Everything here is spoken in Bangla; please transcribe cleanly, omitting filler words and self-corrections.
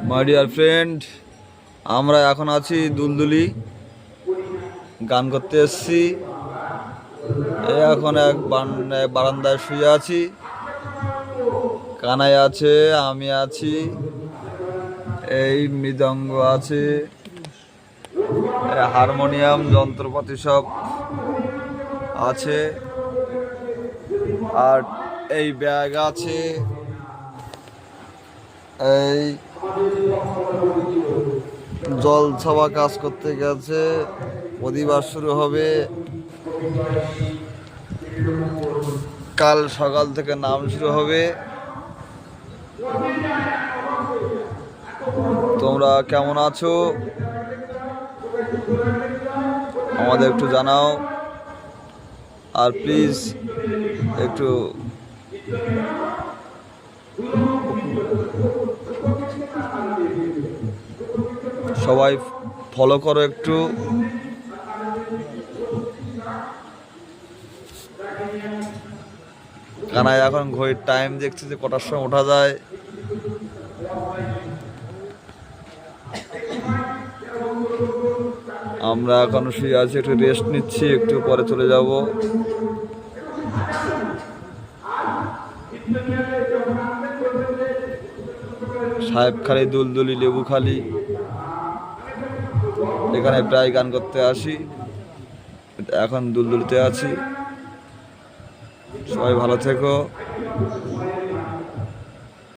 মাই ডিয়ার ফ্রেন্ড, আমরা এখন আছি দুলদুলি, গান করতে এসছি। এখন এক বারান্দায় শুয়ে আছি। কানাই আছে, আমি আছি, এই মৃদঙ্গ আছে, হারমোনিয়াম যন্ত্রপাতি সব আছে, আর এই ব্যাগ আছে, এই জল ছাওয়া কাজ করতে গেছে। প্রতিবার শুরু হবে, কাল সকাল থেকে নাম শুরু হবে। তোমরা কেমন আছো আমাদের একটু জানাও, আর প্লিজ একটু সবাই ফলো করো একটু। কানাই এখন ঘড়ির টাইম দেখছে যে কটার সময় ওঠা যায়। আমরা এখন শুয়ে আছি, একটু রেস্ট নিচ্ছি, একটু পরে চলে যাব। সাহেবখালী, দুলদুলি, লেবুখালী, এখানে প্রায় গান করতে আসি। এখন দুলদুলিতে আছি। সবাই ভালো থেকো।